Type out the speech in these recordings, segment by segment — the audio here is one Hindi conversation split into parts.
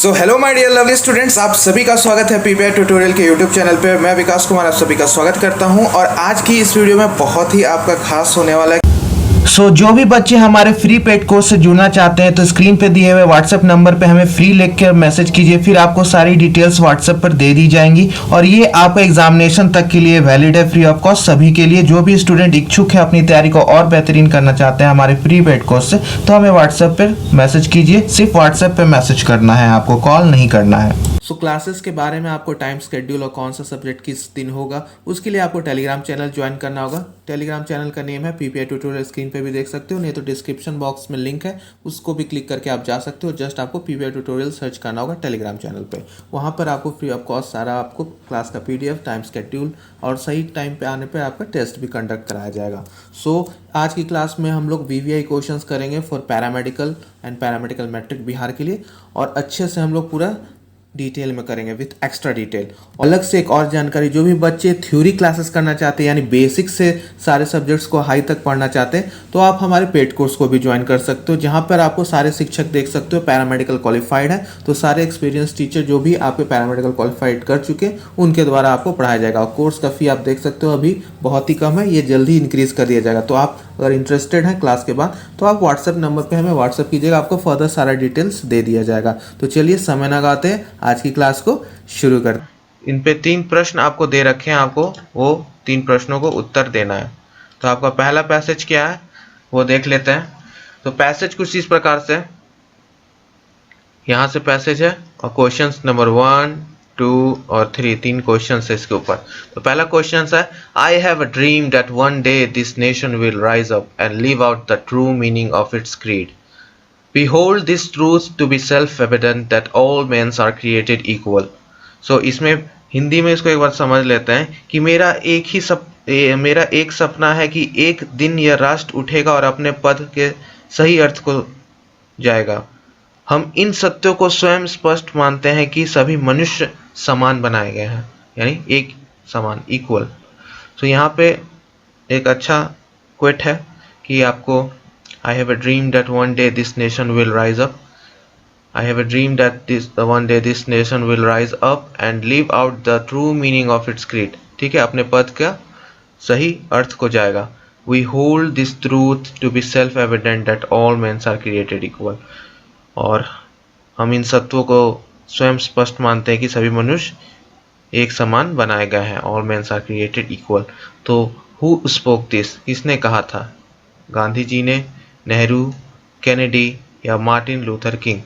So hello my dear lovely students, आप सभी का स्वागत है पीपीआई ट्यूटोरियल के यूट्यूब चैनल पे। मैं विकास कुमार आप सभी का स्वागत करता हूं और आज की इस वीडियो में बहुत ही आपका खास होने वाला है। जो भी बच्चे हमारे फ्री पेड कोर्स से जुड़ना चाहते हैं तो स्क्रीन पे दिए हुए व्हाट्सएप नंबर पे हमें फ्री लिख कर मैसेज कीजिए, फिर आपको सारी डिटेल्स व्हाट्सएप पर दे दी जाएंगी और ये आपका एग्जामिनेशन तक के लिए वैलिड है, फ्री ऑफ कॉस्ट सभी के लिए। जो भी स्टूडेंट इच्छुक है अपनी तैयारी को और बेहतरीन करना चाहते हैं हमारे फ्री पेड कोर्स से, तो हमें व्हाट्सएप पर मैसेज कीजिए। सिर्फ व्हाट्सएप पर मैसेज करना है, आपको कॉल नहीं करना है। क्लासेस के बारे में आपको टाइम शेड्यूल और कौन सा सब्जेक्ट किस दिन होगा उसके लिए आपको टेलीग्राम चैनल ज्वाइन करना होगा। टेलीग्राम चैनल का नेम है पीपीआई ट्यूटोरियल, स्क्रीन पे भी देख सकते हो, नहीं तो डिस्क्रिप्शन बॉक्स में लिंक है, उसको भी क्लिक करके आप जा सकते हो। जस्ट आपको पीपीआई ट्यूटोरियल सर्च करना होगा टेलीग्राम चैनल पे। वहाँ पर आपको फ्री ऑफ कॉस्ट सारा आपको क्लास का पीडीएफ, टाइम शेड्यूल और सही टाइम पे आने पर आपका टेस्ट भी कंडक्ट कराया जाएगा। आज की क्लास में हम लोग वीवीआई क्वेश्चंस करेंगे for paramedical and paramedical matric Bihar के लिए, और अच्छे से हम लोग पूरा डिटेल में करेंगे विथ एक्स्ट्रा डिटेल। अलग से एक और जानकारी, जो भी बच्चे थ्योरी क्लासेस करना चाहते हैं यानी बेसिक से सारे सब्जेक्ट्स को हाई तक पढ़ना चाहते हैं तो आप हमारे पेड कोर्स को भी ज्वाइन कर सकते हो, जहां पर आपको सारे शिक्षक देख सकते हो पैरामेडिकल क्वालिफाइड है, तो सारे एक्सपीरियंस टीचर जो भी आपके पैरामेडिकल क्वालिफाइड कर चुके उनके द्वारा आपको पढ़ाया जाएगा। और कोर्स का फी आप देख सकते हो अभी बहुत ही कम है, ये जल्दी इंक्रीज कर दिया जाएगा। तो आप अगर इंटरेस्टेड हैं क्लास के बाद तो आप व्हाट्सएप नंबर पे हमें व्हाट्सएप कीजिएगा, आपको फर्दर सारा डिटेल्स दे दिया जाएगा। तो चलिए समय ना गाते हैं, आज की क्लास को शुरू कर। इन पे 3 प्रश्न आपको दे रखे हैं, आपको वो 3 प्रश्नों को उत्तर देना है। तो आपका पहला पैसेज क्या है वो देख लेते हैं। तो पैसेज कुछ इस प्रकार से, यहाँ से पैसेज है और क्वेश्चंस नंबर 1, 2 और 3 3 क्वेश्चन है इसके ऊपर। तो पहला क्वेश्चन है, I have a dream that one day this nation will rise up and live out the true meaning of its creed. Behold this truth to be self-evident that all men are created equal. So इसमें हिंदी में इसको एक बार समझ लेते हैं कि मेरा एक सपना है कि एक दिन यह राष्ट्र उठेगा और अपने पद के सही अर्थ को जाएगा। हम इन सत्यों को स्वयं स्पष्ट मानते हैं कि सभी मनुष्य समान बनाए गए हैं, यानी एक समान, इक्वल। तो यहाँ पे एक अच्छा क्वेट है कि आपको I have a dream that one day this nation will rise up. I have a dream that one day this nation will rise up and live out the true meaning of its creed. ठीक है, अपने पद का सही अर्थ को जाएगा। We hold this truth to be self-evident that all men are created equal. और हम इन सत्वों को स्वयं स्पष्ट मानते हैं कि सभी मनुष्य एक समान बनाए गए हैं। All men are created equal. तो who spoke this? किसने कहा था? गांधी जी ने, नेहरू, कैनेडी या मार्टिन लूथर किंग?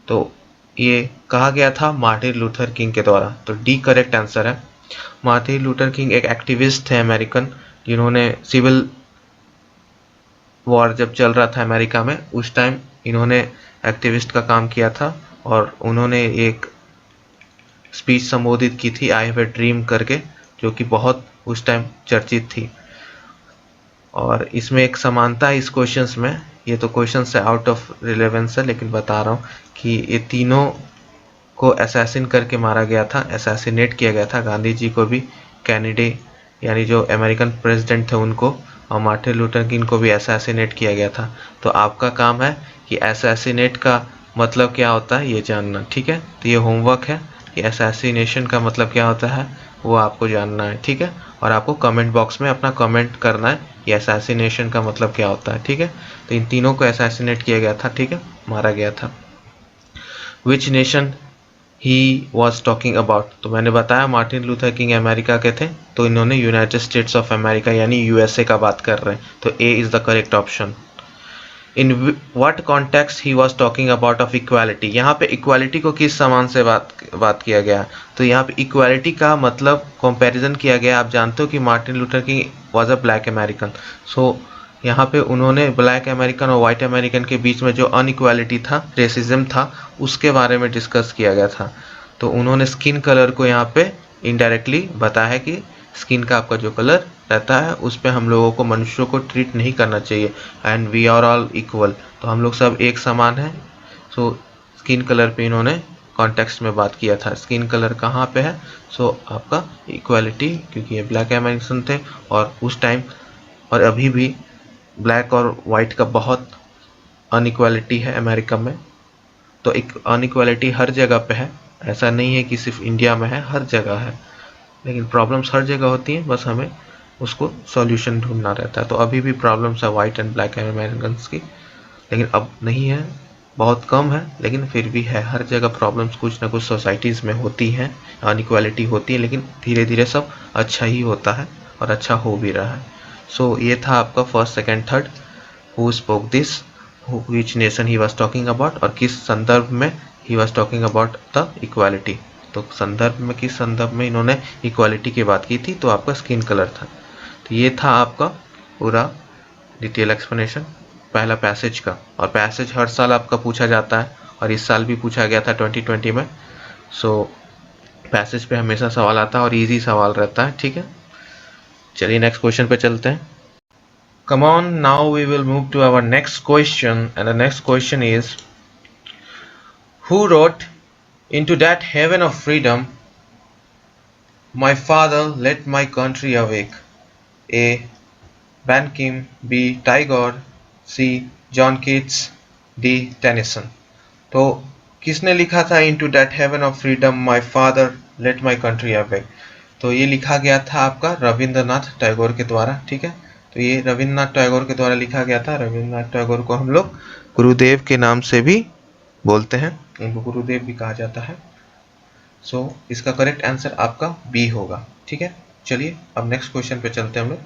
तो ये कहा गया था मार्टिन लूथर किंग के द्वारा। तो डी करेक्ट आंसर है। मार्टिन लूथर किंग एक एक्टिविस्ट थे अमेरिकन, जिन्होंने सिविल वॉर जब चल रहा था अमेरिका में, उस टाइम इन्होंने एक्टिविस्ट का काम किया था और उन्होंने एक स्पीच संबोधित की थी, आई हैव ए ड्रीम करके, जो कि बहुत उस टाइम चर्चित थी। और इसमें एक समानता है इस क्वेश्चंस में, ये तो क्वेश्चंस है आउट ऑफ रिलेवेंस है, लेकिन बता रहा हूँ कि ये तीनों को असैसिन करके मारा गया था, असैसिनेट किया गया था। गांधी जी को भी, कैनेडी यानी जो अमेरिकन प्रेसिडेंट थे उनको, और मार्टिन लूथर किंग को भी असैसिनेट किया गया था। तो आपका काम है कि असैसिनेट का मतलब क्या होता है ये जानना, ठीक है। तो ये होमवर्क है कि असैसिनेशन का मतलब क्या होता है वो आपको जानना है, ठीक है। और आपको कमेंट बॉक्स में अपना कमेंट करना है कि असैसिनेशन का मतलब क्या होता है, ठीक है। तो इन तीनों को असैसिनेट किया गया था, ठीक है, मारा गया था। Which nation he was talking about? तो मैंने बताया मार्टिन लूथर किंग अमेरिका के थे, तो इन्होंने यूनाइटेड स्टेट्स ऑफ अमेरिका यानी यूएसए का बात कर रहे हैं। तो A is the correct option. In what context he was talking about of equality? यहाँ पे इक्वालिटी को किस समान से बात किया गया? तो यहाँ पे इक्वालिटी का मतलब कंपैरिजन किया गया। आप जानते हो कि Martin Luther King was a black American, so यहाँ पे उन्होंने ब्लैक अमेरिकन और वाइट अमेरिकन के बीच में जो अनइक्वालिटी था, रेसिज्म था, उसके बारे में डिस्कस किया गया था। तो उन्होंने स्किन कलर को यहाँ पे इनडायरेक्टली बताया है कि स्किन का आपका जो कलर रहता है उस पर हम लोगों को, मनुष्यों को ट्रीट नहीं करना चाहिए। And we are all equal, तो हम लोग सब एक समान हैं। सो स्किन कलर पे इन्होंने कॉन्टेक्स्ट में बात किया था। स्किन कलर कहाँ पे है? सो आपका इक्वालिटी, क्योंकि ये ब्लैक अमेरिकन थे और उस टाइम और अभी भी ब्लैक और वाइट का बहुत अनइक्वालिटी है अमेरिका में। तो एक अनइक्वालिटी हर जगह पे है, ऐसा नहीं है कि सिर्फ इंडिया में है, हर जगह है। लेकिन प्रॉब्लम्स हर जगह होती हैं, बस हमें उसको सॉल्यूशन ढूंढना रहता है। तो अभी भी प्रॉब्लम्स है वाइट एंड ब्लैक अमेरिकन्स की, लेकिन अब नहीं है, बहुत कम है, लेकिन फिर भी है। हर जगह प्रॉब्लम्स कुछ ना कुछ सोसाइटीज़ में होती हैं, अनइक्वालिटी होती है, लेकिन धीरे धीरे सब अच्छा ही होता है और अच्छा हो भी रहा है। सो ये था आपका first second third, who spoke this, which nation he was talking about, और किस संदर्भ में ही was talking about the equality. तो संदर्भ में, किस संदर्भ में इन्होंने इक्वालिटी की बात की थी, तो आपका स्किन कलर था। तो ये था आपका पूरा डिटेल एक्सप्लेनेशन पहला पैसेज का। और पैसेज हर साल आपका पूछा जाता है, और इस साल भी पूछा गया था 2020 में। सो पैसेज पे हमेशा सवाल आता है और इजी सवाल रहता है, ठीक है। चलिए नेक्स्ट क्वेश्चन पे चलते हैं। Come on, now we will move to our next question, and the next question is, who wrote into that heaven of freedom, my father let my country awake? A. Bankim, B. Tagore, C. John Keats, D. Tennyson। तो किसने लिखा था into that heaven of freedom, my father let my country awake? तो ये लिखा गया था आपका रविंद्रनाथ टैगोर के द्वारा, ठीक है। तो ये रविंद्रनाथ टैगोर के द्वारा लिखा गया था। रविंद्रनाथ टैगोर को हम लोग गुरुदेव के नाम से भी बोलते हैं, इनको गुरुदेव भी कहा जाता है। सो इसका करेक्ट आंसर आपका बी होगा, ठीक है। चलिए अब नेक्स्ट क्वेश्चन पे चलते हैं हम लोग।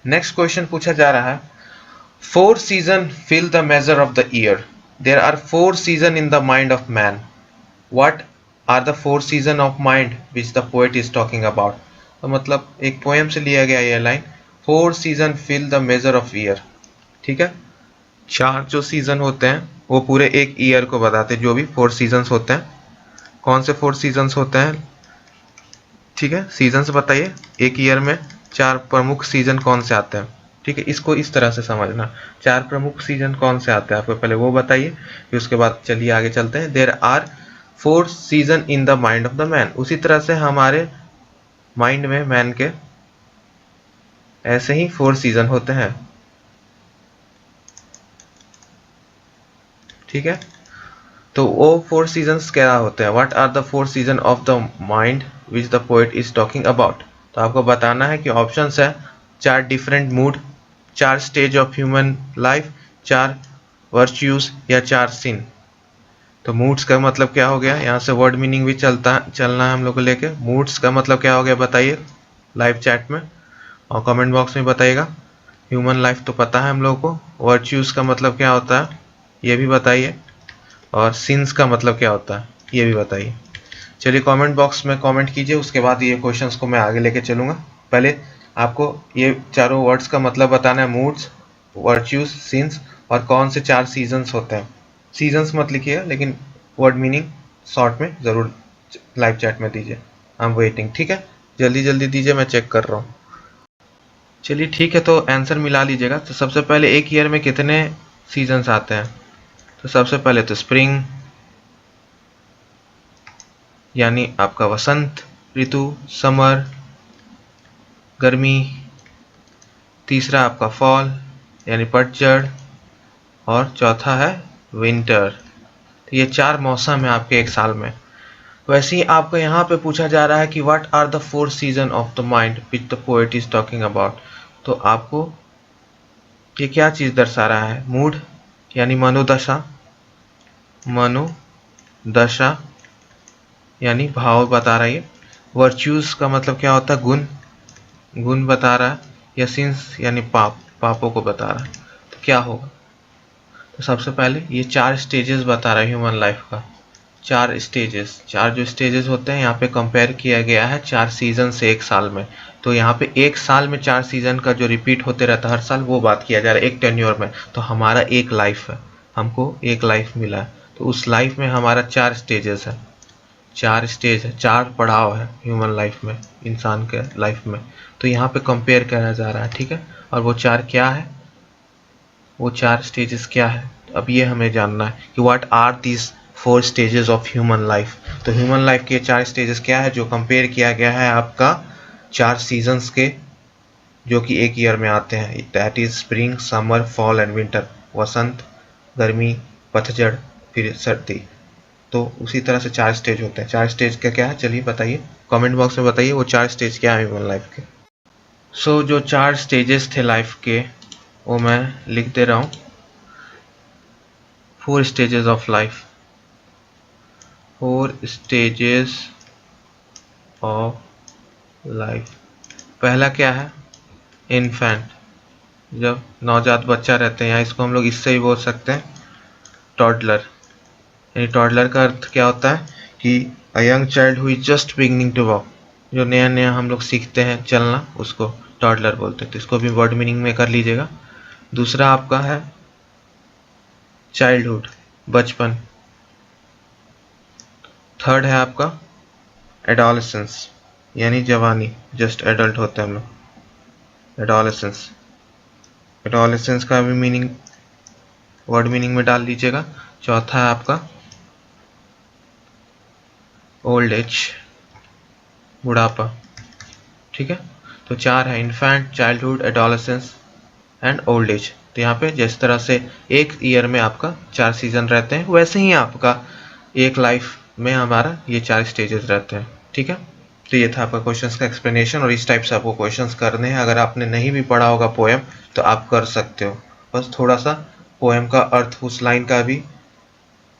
नेक्स्ट क्वेश्चन पूछा जा रहा है, 4 seasons fill the measure of the year. There are 4 seasons in the mind of man. What are the 4 seasons of mind which the poet is talking about? तो मतलब एक पोएम से लिया गया ये line, 4 seasons fill the measure of year, ठीक है। 4 जो सीजन होते हैं वो पूरे एक ईयर को बताते हैं, जो भी 4 सीजन्स होते हैं। कौन से 4 सीजन्स होते हैं, ठीक है, सीजन्स बताइए। एक ईयर में 4 प्रमुख सीजन कौन से आते हैं, ठीक है। इसको इस तरह से समझना, 4 प्रमुख सीजन कौन से आते हैं आपको पहले वो बताइए, फिर उसके बाद चलिए आगे चलते हैं। There are 4 season in the mind of the man. उसी तरह से हमारे माइंड में, मैन के ऐसे ही 4 सीजन होते हैं, ठीक है। तो वो 4 सीजन्स क्या होते हैं, what are the 4 season of the mind which the poet is talking about. तो आपको बताना है कि ऑप्शंस है 4 different mood, 4 stage of human life, 4 virtues या 4 सिन। तो मूड्स का मतलब क्या हो गया, यहाँ से वर्ड मीनिंग भी चलना है हम लोग को लेके। मूड्स का मतलब क्या हो गया बताइए लाइव चैट में और कमेंट बॉक्स में बताइएगा। ह्यूमन लाइफ तो पता है हम लोग को। वर्च्यूज का मतलब क्या होता है ये भी बताइए, और सिंस का मतलब क्या होता है ये भी बताइए। चलिए कमेंट बॉक्स में कमेंट कीजिए, उसके बाद ये क्वेश्चंस को मैं आगे लेके चलूँगा। पहले आपको ये चारों वर्ड्स का मतलब बताना है, मूड्स, वर्च्यूज, सिंस, और कौन से 4 सीजन्स होते हैं। सीजन्स मत लिखिएगा, लेकिन वर्ड मीनिंग शॉर्ट में ज़रूर लाइव चैट में दीजिए। आई एम वेटिंग, ठीक है, जल्दी जल्दी दीजिए, मैं चेक कर रहा हूँ। चलिए ठीक है, तो आंसर मिला लीजिएगा। तो सबसे पहले एक ईयर में कितने सीजन्स आते हैं, तो सबसे पहले तो स्प्रिंग यानी आपका वसंत ऋतु, समर गर्मी, तीसरा आपका फॉल यानी पतझड़, और चौथा है विंटर। तो ये 4 मौसम है आपके एक साल में। वैसे ही आपको यहाँ पे पूछा जा रहा है कि what are the 4 season of the mind which the poet is talking about. तो आपको ये क्या चीज़ दर्शा रहा है, मूड यानी मनोदशा, मनोदशा यानी भाव बता रहा है। वर्च्यूज का मतलब क्या होता है, गुण, गुण बता रहा है। या सिंस यानी पाप, पापों को बता रहा है। तो क्या होगा, तो सबसे पहले ये 4 स्टेजेस बता रहा है ह्यूमन लाइफ का। 4 स्टेजेस, 4 जो स्टेजेस होते हैं यहाँ पे कंपेयर किया गया है 4 सीजन से एक साल में। तो यहाँ पे एक साल में 4 सीजन का जो रिपीट होते रहता है हर साल, वो बात किया जा रहा है एक टेन्योर में। तो हमारा एक लाइफ है, हमको एक लाइफ मिला है, तो उस लाइफ में हमारा 4 स्टेजेस है, 4 स्टेज है, 4 पड़ाव है ह्यूमन लाइफ में, इंसान के लाइफ में। तो यहाँ पे कंपेयर करा जा रहा है, ठीक है। और वो 4 क्या है, वो 4 स्टेजेस क्या है, अब ये हमें जानना है कि what are this 4 stages of human life. तो ह्यूमन लाइफ के 4 स्टेजेस क्या है जो कंपेयर किया गया है आपका 4 सीजन्स के जो कि एक ईयर में आते हैं, that is spring, summer, fall and winter. वसंत, गर्मी, पतझड़, फिर सर्दी। तो उसी तरह से 4 स्टेज होते हैं। 4 स्टेज का क्या है, चलिए बताइए, कमेंट बॉक्स में बताइए वो 4 स्टेज क्या है ह्यूमन लाइफ के। सो जो 4 स्टेजेस थे लाइफ के वो मैं लिख दे रहा हूँ। 4 stages of life, 4 stages of life. पहला क्या है, इन्फेंट, जब नवजात बच्चा रहते हैं, या इसको हम लोग इससे ही बोल सकते हैं टॉडलर। यानी टॉडलर का अर्थ क्या होता है कि a young child who is just beginning to walk, जो नया नया हम लोग सीखते हैं चलना, उसको टॉडलर बोलते हैं। तो इसको भी वर्ड मीनिंग में कर लीजिएगा। दूसरा आपका है चाइल्डहुड, बचपन। थर्ड है आपका एडोलेसेंस, यानी जवानी, जस्ट एडल्ट होते हैं हम लोग, एडोलेसेंस। एडोलेसेंस का भी मीनिंग वर्ड मीनिंग में डाल दीजिएगा। चौथा है आपका ओल्ड एज, बुढ़ापा। ठीक है, तो 4 है, infant, childhood, adolescence and old age. तो यहाँ पे जिस तरह से एक ईयर में आपका 4 सीजन रहते हैं, वैसे ही आपका एक लाइफ में हमारा ये 4 स्टेजेस रहते हैं। ठीक है, तो ये था आपका क्वेश्चंस का एक्सप्लेनेशन, और इस टाइप से आपको क्वेश्चंस करने हैं। अगर आपने नहीं भी पढ़ा होगा पोएम तो आप कर सकते हो, बस थोड़ा सा पोएम का अर्थ, उस लाइन का भी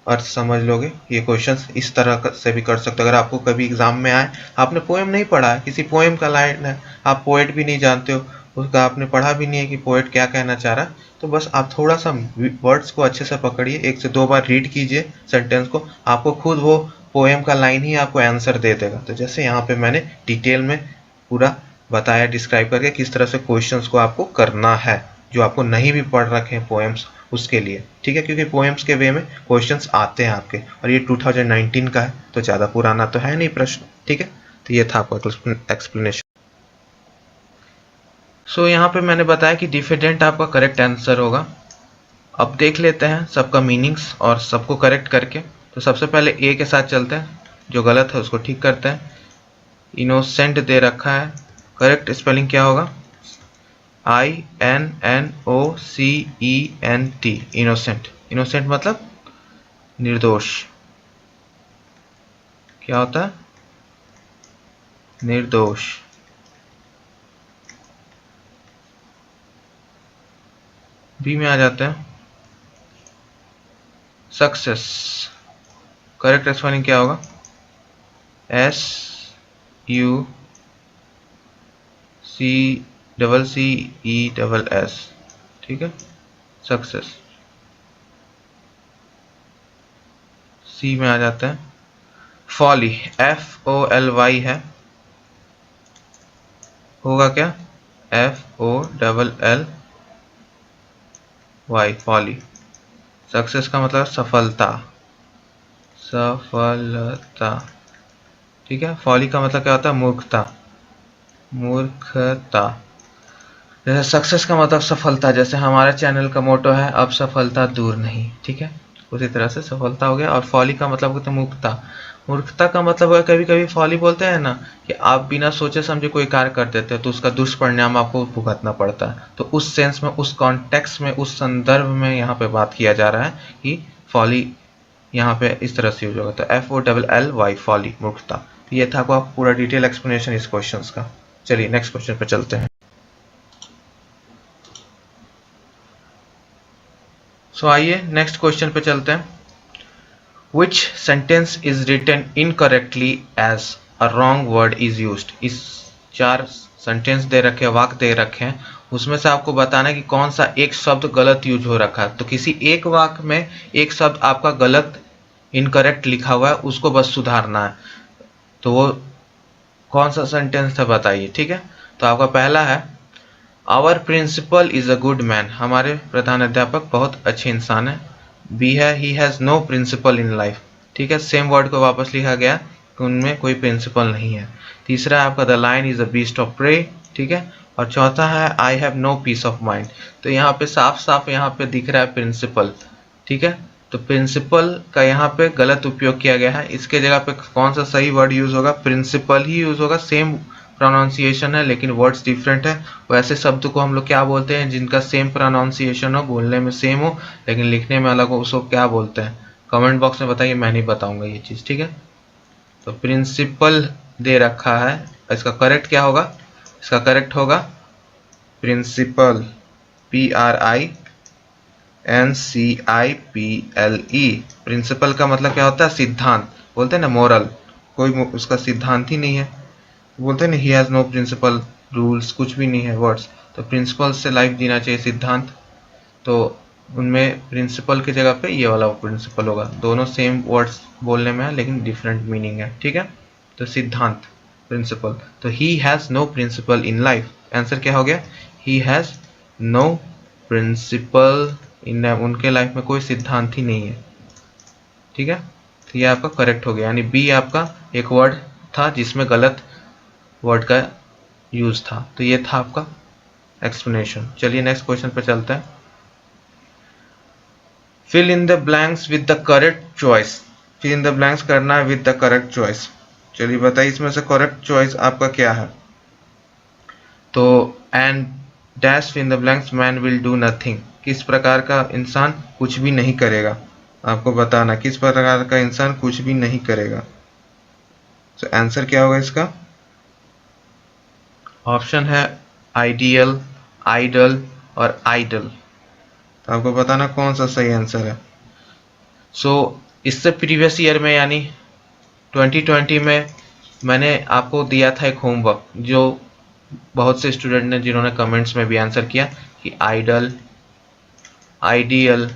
अर्थ समझ लोगे, ये क्वेश्चंस इस तरह से भी कर सकते हो। अगर आपको कभी एग्जाम में आए, आपने पोएम नहीं पढ़ा है, किसी पोएम का लाइन है, आप पोएट भी नहीं जानते हो, उसका आपने पढ़ा भी नहीं है कि पोएट क्या कहना चाह रहा है, तो बस आप थोड़ा सा वर्ड्स को अच्छे से पकड़िए, 1 से 2 बार रीड कीजिए सेंटेंस को, आपको खुद वो पोएम का लाइन ही आपको आंसर दे देगा। तो जैसे यहाँ पे मैंने डिटेल में पूरा बताया, डिस्क्राइब करके किस तरह से क्वेश्चंस को आपको करना है, जो आपको नहीं भी पढ़ रखे हैं पोएम्स उसके लिए। ठीक है, क्योंकि पोएम्स के वे में क्वेश्चंस आते हैं आपके, और ये 2019 का है तो ज़्यादा पुराना तो है नहीं प्रश्न। ठीक है, तो ये था आपका एक्सप्लेनेशन। सो यहाँ पे मैंने बताया कि डिफिडेंट आपका करेक्ट आंसर होगा। अब देख लेते हैं सबका मीनिंग्स और सबको करेक्ट करके। तो सबसे पहले ए के साथ चलते हैं, जो गलत है उसको ठीक करते हैं। इनोसेंट दे रखा है, करेक्ट स्पेलिंग क्या होगा, INNOCENT, इनोसेंट। इनोसेंट मतलब निर्दोष। क्या होता है, निर्दोष। बी में आ जाते हैं सक्सेस, करेक्ट स्पेलिंग क्या होगा, SUCCESS। ठीक है, सक्सेस। सी में आ जाता है फॉली, FOLY है, होगा क्या, FOLLY, फॉली। सक्सेस का मतलब सफलता, सफलता। ठीक है, फॉली का मतलब क्या होता है, मूर्खता, मूर्खता। जैसे सक्सेस का मतलब सफलता, जैसे हमारे चैनल का मोटो है, अब सफलता दूर नहीं। ठीक है, उसी तरह से सफलता हो गया। और फॉली का मतलब होता है मूर्खता। मूर्खता का मतलब है, कभी कभी फॉली बोलते हैं ना कि आप बिना सोचे समझे कोई कार्य कर देते हो तो उसका दुष्परिणाम आपको भुगतना पड़ता है। तो उस सेंस में, उस कॉन्टेक्स्ट में, उस संदर्भ में यहाँ पे बात किया जा रहा है कि फॉली यहाँ पे इस तरह से यूज होगा। तो FOLLY, फॉली, मूर्खता। तो ये था आपका पूरा डिटेल एक्सप्लेनेशन इस क्वेश्चन का। चलिए नेक्स्ट क्वेश्चन पे चलते हैं। सो आइए नेक्स्ट क्वेश्चन पे चलते हैं। Which sentence is written incorrectly as a wrong word is used? इस 4 सेंटेंस दे रखे हैं, वाक्य दे रखे हैं, उसमें से आपको बताना है कि कौन सा एक शब्द गलत यूज हो रखा है। तो किसी एक वाक्य में एक शब्द आपका गलत, इनकरेक्ट लिखा हुआ है, उसको बस सुधारना है। तो वो कौन सा सेंटेंस था बताइए। ठीक है, तो आपका पहला है our principal is a good man, हमारे प्रधान अध्यापक बहुत अच्छे इंसान है। बी है he has no principle in life. ठीक है, सेम वर्ड को वापस लिखा गया कि उनमें कोई प्रिंसिपल नहीं है। तीसरा है आपका the lion is a beast of prey. ठीक है, और चौथा है I have no peace of mind. तो यहाँ पे साफ साफ यहाँ पे दिख रहा है प्रिंसिपल। ठीक है, तो प्रिंसिपल का यहाँ पे गलत उपयोग किया गया है। इसके जगह पे कौन सा सही वर्ड यूज होगा, प्रिंसिपल ही यूज होगा। सेम प्रोनाउंसिएशन है लेकिन वर्ड्स डिफरेंट है, वैसे शब्द को हम लोग क्या बोलते हैं जिनका सेम प्रोनाउंसिएशन हो, बोलने में सेम हो लेकिन लिखने में अलग हो, उसको क्या बोलते हैं? कमेंट बॉक्स में बताइए, मैं नहीं बताऊंगा ये चीज़, ठीक है। तो प्रिंसिपल दे रखा है, इसका करेक्ट क्या होगा? इसका करेक्ट होगा प्रिंसिपल, PRINCIPLE। प्रिंसिपल का मतलब क्या होता है? सिद्धांत, बोलते हैं ना मोरल, कोई उसका सिद्धांत ही नहीं है, बोलते हैं ना he has no principle, rules कुछ भी नहीं है वर्ड्स। तो प्रिंसिपल से लाइफ जीना चाहिए, सिद्धांत, तो उनमें प्रिंसिपल की जगह पे ये वाला प्रिंसिपल होगा। दोनों सेम वर्ड्स बोलने में है लेकिन डिफरेंट मीनिंग है, ठीक है। तो सिद्धांत, प्रिंसिपल, तो he has no principle in life, answer क्या हो गया? He has no principle in, उनके लाइफ में कोई सिद्धांत ही नहीं है, ठीक है। तो ये आपका करेक्ट हो गया, यानी बी आपका एक वर्ड था जिसमें गलत वर्ड का यूज था, तो ये था आपका एक्सप्लेनेशन। चलिए नेक्स्ट क्वेश्चन पे चलते हैं। Fill in the blanks with the correct choice, fill in the blanks करना है विद द करेक्ट चॉइस। चलिए बताइए इसमें से करेक्ट चॉइस आपका क्या है? तो and dash in the blanks man will do nothing, किस प्रकार का इंसान कुछ भी नहीं करेगा, आपको बताना किस प्रकार का इंसान कुछ भी नहीं करेगा। तो आंसर क्या होगा इसका? ऑप्शन है आइडियल, आइडल और आइडल। तो आपको बताना कौन सा सही आंसर है। इससे प्रीवियस ईयर में यानी 2020 में मैंने आपको दिया था एक होमवर्क, जो बहुत से स्टूडेंट ने जिन्होंने कमेंट्स में भी आंसर किया कि आइडल, आइडियल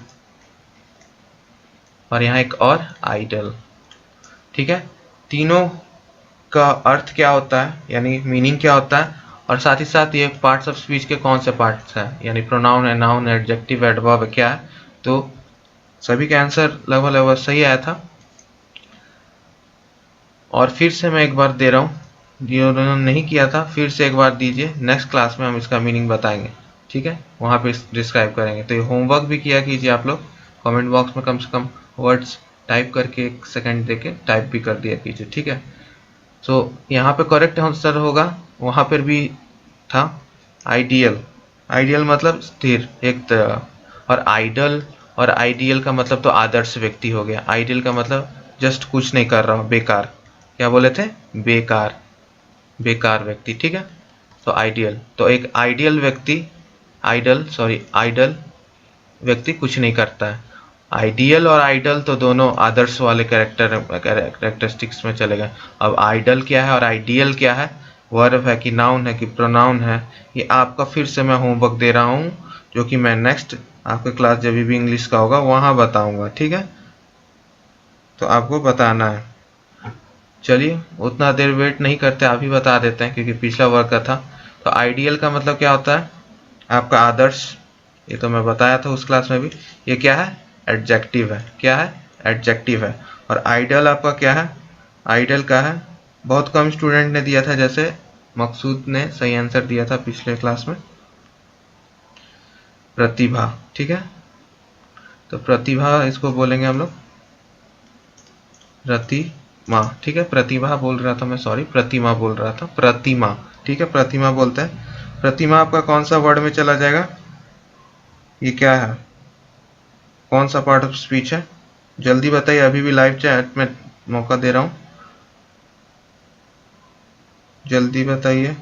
और यहाँ एक और आइडल, ठीक है। तीनों का अर्थ क्या होता है, यानी मीनिंग क्या होता है, और साथ ही साथ ये पार्ट्स ऑफ स्पीच के कौन से पार्ट्स हैं, यानी प्रोनाउन है, नाउन है, एडजेक्टिव, एडवर्ब क्या है। तो सभी का आंसर लगभग लगभग सही आया था। और फिर से मैं एक बार दे रहा हूँ, जिन्होंने नहीं किया था फिर से एक बार दीजिए, नेक्स्ट क्लास में हम इसका मीनिंग बताएंगे, ठीक है, वहाँ पे डिस्क्राइब करेंगे। तो ये होमवर्क भी किया कीजिए आप लोग, कमेंट बॉक्स में कम से कम वर्ड्स टाइप करके 1 सेकंड देके टाइप भी कर दिया कीजिए, ठीक है। तो यहाँ पे करेक्ट आंसर होगा, वहाँ पर भी था आइडियल, आइडियल मतलब स्थिर एक तरह, और आइडल और आइडियल का मतलब तो आदर्श व्यक्ति हो गया। आइडियल का मतलब जस्ट कुछ नहीं कर रहा हूँ, बेकार, क्या बोले थे? बेकार, बेकार व्यक्ति, ठीक है। तो आइडियल, तो एक आइडियल व्यक्ति, आइडल व्यक्ति कुछ नहीं करता है। आइडियल और आइडल तो दोनों आदर्श वाले कैरेक्टरिस्टिक्स में चले गए। अब आइडल क्या है और आइडियल क्या है, वर्ब है कि नाउन है कि प्रोनाउन है, ये आपका फिर से मैं होमवर्क दे रहा हूँ, जो कि मैं नेक्स्ट आपके क्लास जब भी इंग्लिश का होगा वहाँ बताऊँगा, ठीक है। तो आपको बताना है। चलिए उतना देर वेट नहीं करते, आप ही बता देते हैं क्योंकि पिछला वर्क का था। तो आइडियल का मतलब क्या होता है? आपका आदर्श, ये तो मैं बताया था उस क्लास में भी। ये क्या है? एडजेक्टिव है। क्या है? एडजेक्टिव है। और आइडल आपका क्या है? आइडल का है, बहुत कम स्टूडेंट ने दिया था, जैसे मकसूद ने सही आंसर दिया था पिछले क्लास में, प्रतिभा, ठीक है। तो प्रतिभा इसको बोलेंगे हम लोग प्रतिमा, ठीक है। प्रतिभा बोल रहा था मैं, सॉरी, प्रतिमा बोल रहा था, प्रतिमा, ठीक है, प्रतिमा बोलते हैं। प्रतिमा आपका कौन सा वर्ड में चला जाएगा? ये क्या है, कौन सा पार्ट ऑफ स्पीच है? जल्दी बताइए, अभी भी लाइव चैट में मौका दे रहा हूँ, जल्दी बताइए।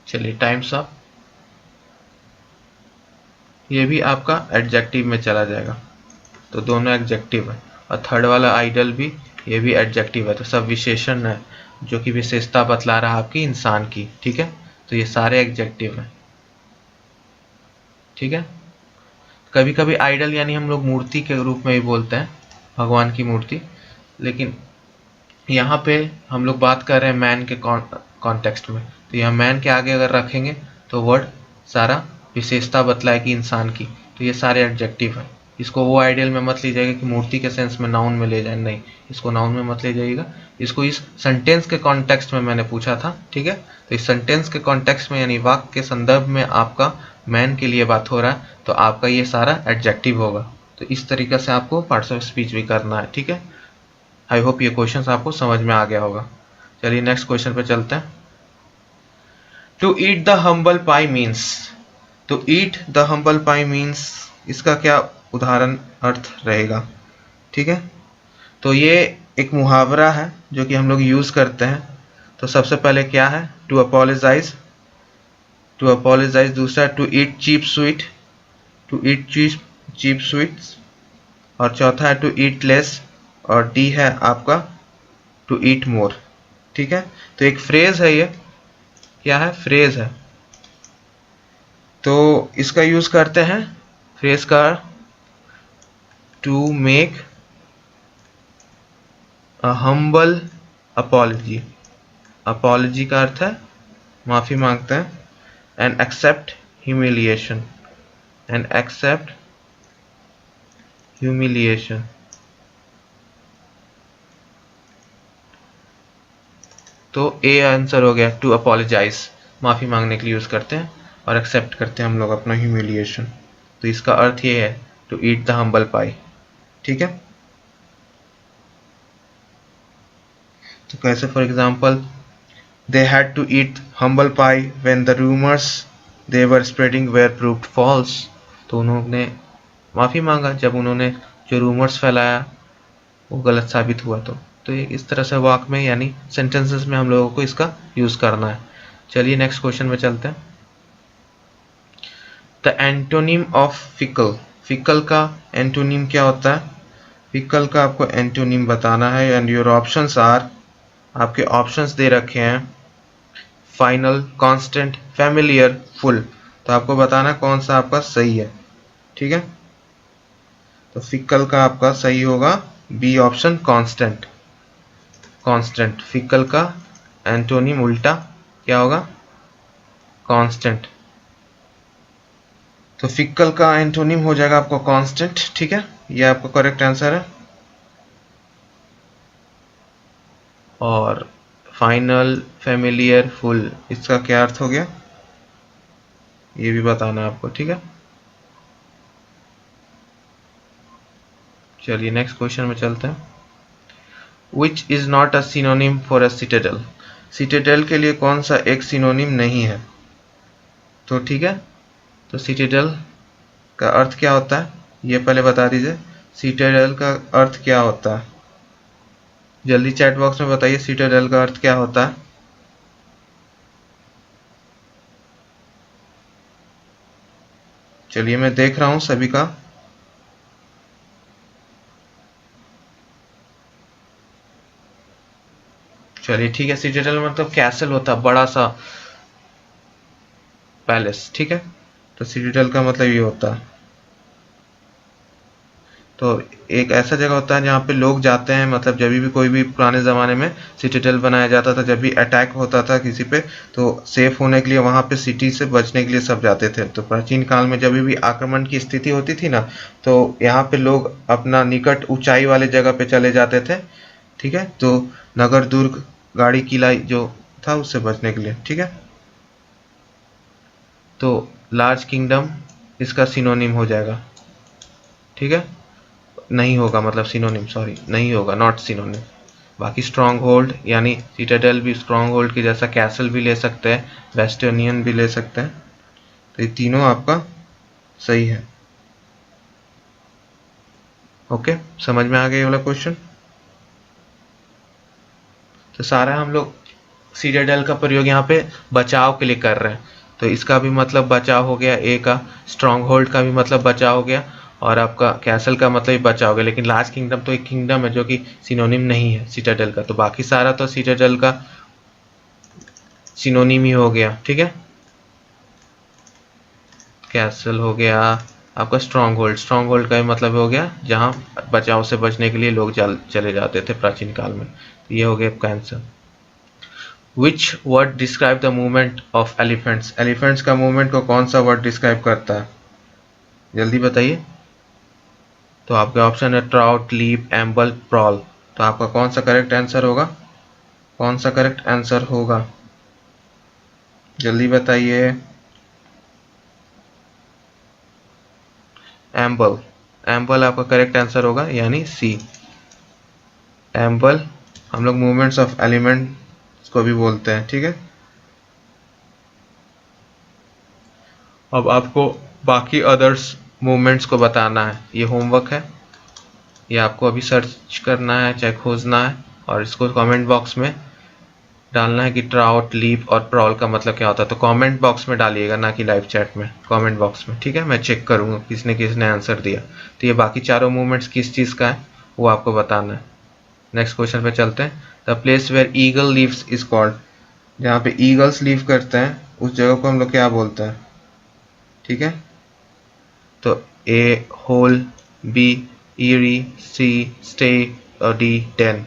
चलिए टाइम्स अप। ये भी आपका एडजेक्टिव में चला जाएगा, तो दोनों एडजेक्टिव है। और थर्ड वाला आइडल भी, ये भी एडजेक्टिव है, तो सब विशेषण है जो कि विशेषता बतला रहा है आपकी इंसान की, ठीक है। तो ये सारे एडजेक्टिव हैं, ठीक है। कभी कभी आइडल यानी हम लोग मूर्ति के रूप में भी बोलते हैं, भगवान की मूर्ति, लेकिन यहाँ पे हम लोग बात कर रहे हैं मैन के कॉन्टेक्स्ट में, तो यहाँ मैन के आगे अगर रखेंगे तो वर्ड सारा विशेषता बतलाएगी इंसान की, तो ये सारे एडजेक्टिव हैं, इसको वो आइडियल में मत लीजिएगा कि मूर्ति के सेंस में नाउन में ले जाए, नहीं, इसको नाउन में मत ले जाइएगा। इसको इस सेंटेंस के कॉन्टेक्स्ट में मैंने पूछा था, ठीक है। तो इस सेंटेंस के कॉन्टेक्स्ट में यानी वाक्य के संदर्भ में आपका मैन के लिए बात हो रहा है, तो आपका ये सारा एडजेक्टिव होगा। तो इस तरीके से आपको पार्ट्स ऑफ स्पीच भी करना है, ठीक है। आई होप ये क्वेश्चन आपको समझ में आ गया होगा। चलिए नेक्स्ट क्वेश्चन पे चलते हैं। To eat the humble pie means, to eat the humble pie means इसका क्या उदाहरण अर्थ रहेगा, ठीक है। तो ये एक मुहावरा है जो कि हम लोग यूज करते हैं। तो सबसे पहले क्या है, टू अपोलोजाइज, टू अपोलोजाइज। दूसरा to eat cheap sweet, to eat cheap sweets. और चौथा है टू ईट लेस, और डी है आपका टू ईट मोर, ठीक है। तो एक फ्रेज है, ये क्या है, फ्रेज है। तो इसका यूज करते हैं फ्रेज का, to make a humble apology. Apology का अर्थ है माफी मांगते हैं। And accept humiliation, and accept humiliation. तो ए आंसर हो गया, टू अपोलोजाइज, माफी मांगने के लिए यूज करते हैं, और एक्सेप्ट करते हैं हम लोग अपना ह्यूमिलिएशन। तो इसका अर्थ ये है to eat the humble pie, ठीक है। तो कैसे, for example, they had to eat humble pie when the rumours they were spreading were proved false. तो उन्होंने माफी मांगा जब उन्होंने जो रूमर्स फैलाया वो गलत साबित हुआ। तो ये इस तरह से वाक्य में यानी सेंटेंसेस में हम लोगों को इसका यूज करना है। चलिए नेक्स्ट क्वेश्चन में चलते हैं। The antonym of fickle, fickle का एंटोनिम क्या होता है, फिकल का आपको एंटोनिम बताना है। एंड योर ऑप्शंस आर, आपके ऑप्शंस दे रखे हैं, फाइनल, कांस्टेंट, फैमिलियर, फुल। तो आपको बताना कौन सा आपका सही है, ठीक है। तो फिकल का आपका सही होगा B option, constant. Constant, fickle का एंटोनिम उल्टा क्या होगा, कांस्टेंट। तो फिकल का एंटोनिम हो जाएगा आपको कांस्टेंट, ठीक है। ये आपका करेक्ट आंसर है। और फाइनल, फैमिलियर, फुल, इसका क्या अर्थ हो गया ये भी बताना है आपको, ठीक है। चलिए नेक्स्ट क्वेश्चन में चलते हैं। Which is not a synonym for a citadel, Citadel के लिए कौन सा एक सिनोनिम नहीं है। तो ठीक है, तो सिटाडेल का अर्थ क्या होता है ये पहले बता दीजिए। सिटाडेल का अर्थ क्या होता है, जल्दी चैट बॉक्स में बताइए, सिटाडेल का अर्थ क्या होता है। चलिए मैं देख रहा हूं सभी का। चलिए ठीक है, सिटाडेल मतलब कैसल होता है, बड़ा सा पैलेस, ठीक है। तो सिटाडेल का मतलब ये होता है। तो एक ऐसा जगह होता है जहाँ पे लोग जाते हैं, मतलब जब भी कोई भी पुराने ज़माने में सिटाडेल बनाया जाता था, जब भी अटैक होता था किसी पे, तो सेफ होने के लिए वहाँ पे सिटी से बचने के लिए सब जाते थे। तो प्राचीन काल में जब भी आक्रमण की स्थिति होती थी ना, तो यहाँ पे लोग अपना निकट ऊंचाई वाले जगह पे चले जाते थे, ठीक है। तो नगर दुर्ग, गाड़ी किला जो था उससे बचने के लिए, ठीक है। तो लार्ज किंगडम इसका सिनोनिम हो जाएगा, ठीक है। नहीं होगा, मतलब सिनोनिम, सॉरी नहीं होगा, नॉट सिनोनिम। बाकी स्ट्रॉन्ग होल्ड यानी सिटाडेल भी स्ट्रॉन्ग होल्ड की जैसा कैसल भी ले सकते हैं, वेस्टर्नियन भी ले सकते हैं। तो ये तीनों आपका सही है। ओके, समझ में आ गया ये वाला क्वेश्चन। तो सारा हम लोग सिटाडेल का प्रयोग यहाँ पे बचाव के लिए कर रहे हैं। तो इसका भी मतलब बचाव हो गया ए का, स्ट्रॉन्ग होल्ड का भी मतलब बचाव हो गया, और आपका कैसल का मतलब ही बचाव हो गया। लेकिन लार्ज किंगडम तो एक किंगडम है जो कि सिनोनिम नहीं है सिटाडेल का। तो बाकी सारा तो सिटाडेल का सिनोनिम ही हो गया, ठीक है। कैसल हो गया आपका, स्ट्रॉन्ग होल्ड, स्ट्रॉन्ग होल्ड का भी मतलब हो गया जहाँ बचाव से बचने के लिए लोग चले जाते थे प्राचीन काल में। तो ये हो गया आपका answer. Which word describe the movement of elephants? Elephants का मूवमेंट को कौन सा वर्ड डिस्क्राइब करता है, जल्दी बताइए। तो आपके ऑप्शन है ट्राउट, लीप, एम्बल, प्रॉल। तो आपका कौन सा करेक्ट आंसर होगा? कौन सा करेक्ट आंसर होगा? जल्दी बताइए। एम्बल, एम्बल आपका करेक्ट आंसर होगा, यानी सी। एम्बल हम लोग मूवमेंट्स ऑफ एलिमेंट्स को भी बोलते हैं, ठीक है। अब आपको बाकी अदर्स मूवमेंट्स को बताना है। ये होमवर्क है, ये आपको अभी सर्च करना है, चाहे खोजना है, और इसको कमेंट बॉक्स में डालना है कि ट्राउट, लीप और प्रॉल का मतलब क्या होता है। तो कमेंट बॉक्स में डालिएगा, ना कि लाइव चैट में, कमेंट बॉक्स में, ठीक है। मैं चेक करूँगा किसने किसने आंसर दिया। तो ये बाकी चारों मूवमेंट्स किस चीज़ का है वो आपको बताना है। नेक्स्ट क्वेश्चन पे चलते हैं। The place where eagle lives is called, जहाँ पे ईगल्स लीव करते हैं उस जगह को हम लोग क्या बोलते हैं, ठीक है। तो ए होल, बी ईरी, सी स्टे और डी डेन।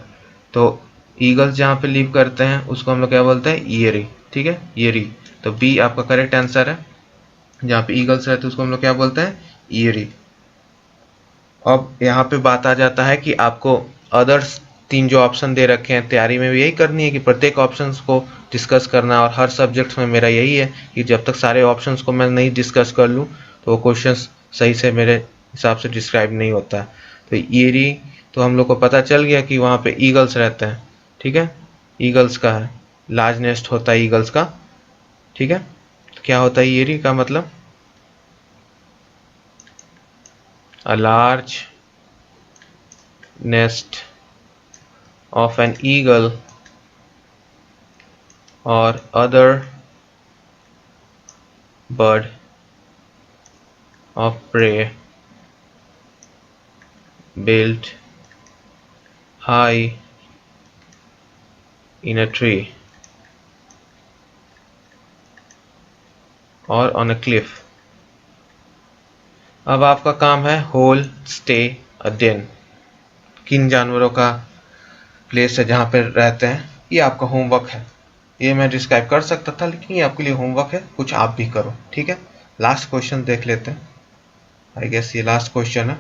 तो ईगल्स जहाँ पे लीव करते हैं उसको हम लोग क्या बोलते हैं, ईयरी, ठीक है, ईयरी। तो बी आपका करेक्ट आंसर है, जहाँ पे ईगल्स रहते हैं उसको हम लोग क्या बोलते हैं, ईयरी। अब यहाँ पे बात आ जाता है कि आपको अदर्स तीन जो ऑप्शन दे रखे हैं तैयारी में भी यही करनी है कि प्रत्येक ऑप्शंस को डिस्कस करना है। और हर सब्जेक्ट में मेरा यही है कि जब तक सारे ऑप्शंस को मैं नहीं डिस्कस कर लूँ तो वो क्वेश्चंस सही से मेरे हिसाब से डिस्क्राइब नहीं होता है। तो ईयरी तो हम लोग को पता चल गया कि वहाँ पे ईगल्स रहते हैं, ठीक है, ईगल्स का है, लार्ज नेस्ट होता है ईगल्स का, ठीक है। तो क्या होता है ईयरी का मतलब, a large nest of an eagle or other bird of prey built high in a tree or on a cliff। अब आपका काम है होल, स्टे, अ den। किन जानवरों का प्लेस है जहाँ पे रहते हैं, ये आपका होमवर्क है। ये मैं डिस्क्राइब कर सकता था लेकिन ये आपके लिए होमवर्क है, कुछ आप भी करो, ठीक है। लास्ट क्वेश्चन देख लेते हैं। आई गेस ये लास्ट क्वेश्चन है।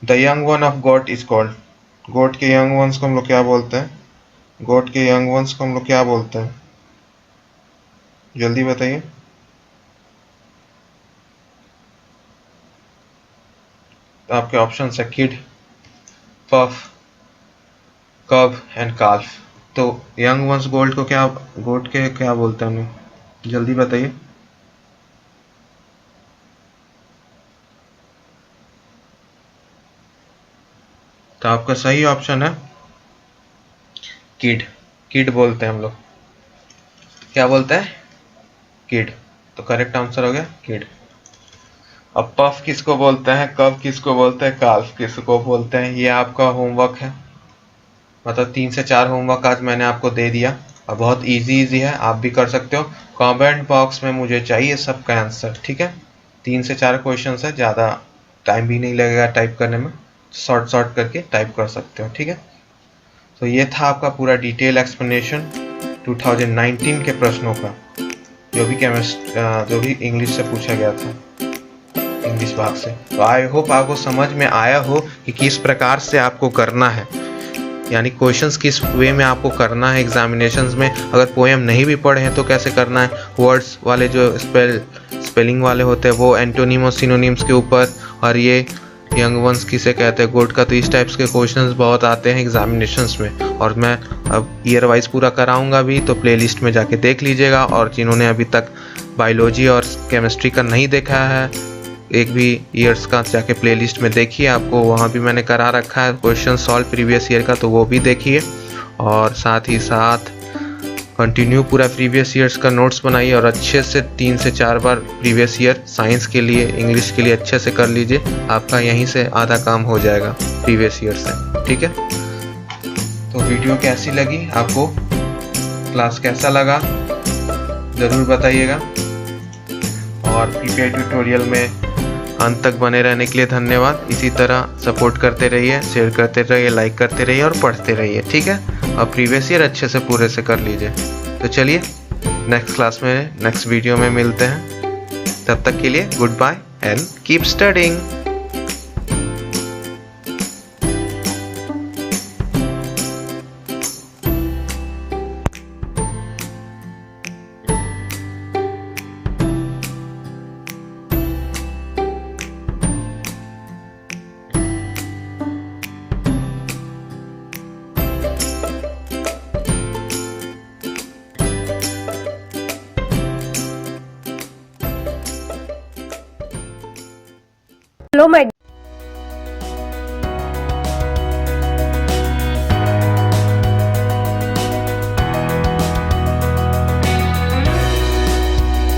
The young one of goat is called, goat के यंग वंस को हम लोग क्या बोलते हैं, गोट के यंग वंस को हम लोग क्या बोलते हैं, जल्दी बताइए। तो आपके ऑप्शन है किड, पफ, कब एंड काल्फ। तो यंग वंस गोट को क्या, गोट के क्या बोलते हैं हम लोग, जल्दी बताइए। तो आपका सही ऑप्शन है किड, किड बोलते हैं हम लोग, क्या बोलते हैं, किड। तो करेक्ट आंसर हो गया किड। अब पफ किसको बोलते हैं, कब किसको बोलते हैं, काल्फ किसको बोलते हैं, ये आपका होमवर्क है। मतलब 3 से 4 होमवर्क आज मैंने आपको दे दिया और बहुत इजी है, आप भी कर सकते हो। कमेंट बॉक्स में मुझे चाहिए सबका आंसर, ठीक है। 3 से 4 क्वेश्चन है, ज़्यादा टाइम भी नहीं लगेगा टाइप करने में, शॉर्ट करके टाइप कर सकते हो, ठीक है। तो ये था आपका पूरा डिटेल एक्सप्लेनेशन 2019 के प्रश्नों का, जो भी इंग्लिश से पूछा गया था, इंग्लिश भाग से। तो आई होप आपको समझ में आया हो कि किस प्रकार से आपको करना है, यानी क्वेश्चंस किस वे में आपको करना है एग्जामिनेशंस में। अगर पोएम नहीं भी पढ़े हैं तो कैसे करना है, वर्ड्स वाले जो स्पेलिंग वाले होते हैं वो एंटोनिम और सिनोनिम्स के ऊपर, और ये यंग वंस किसे कहते हैं, गोट का। तो इस टाइप्स के क्वेश्चंस बहुत आते हैं एग्जामिनेशंस में, और मैं अब ईयर वाइज पूरा कराऊंगा भी, तो प्लेलिस्ट में जाके देख लीजिएगा। और जिन्होंने अभी तक बायोलॉजी और केमिस्ट्री का नहीं देखा है, एक भी ईयर्स का जाके प्लेलिस्ट में देखिए, आपको वहाँ भी मैंने करा रखा है क्वेश्चन सॉल्व प्रीवियस ईयर का, तो वो भी देखिए। और साथ ही साथ कंटिन्यू पूरा प्रीवियस ईयर्स का नोट्स बनाइए, और अच्छे से 3 से 4 बार प्रीवियस ईयर साइंस के लिए, इंग्लिश के लिए अच्छे से कर लीजिए। आपका यहीं से आधा काम हो जाएगा प्रीवियस ईयर से, ठीक है। तो वीडियो कैसी लगी आपको, क्लास कैसा लगा, ज़रूर बताइएगा। और प्रीपेयर ट्यूटोरियल में अंत तक बने रहने के लिए धन्यवाद। इसी तरह सपोर्ट करते रहिए, शेयर करते रहिए, लाइक करते रहिए और पढ़ते रहिए, ठीक है। और प्रीवियस ईयर अच्छे से पूरे से कर लीजिए। तो चलिए नेक्स्ट क्लास में, नेक्स्ट वीडियो में मिलते हैं। तब तक के लिए good bye and keep studying. Hello my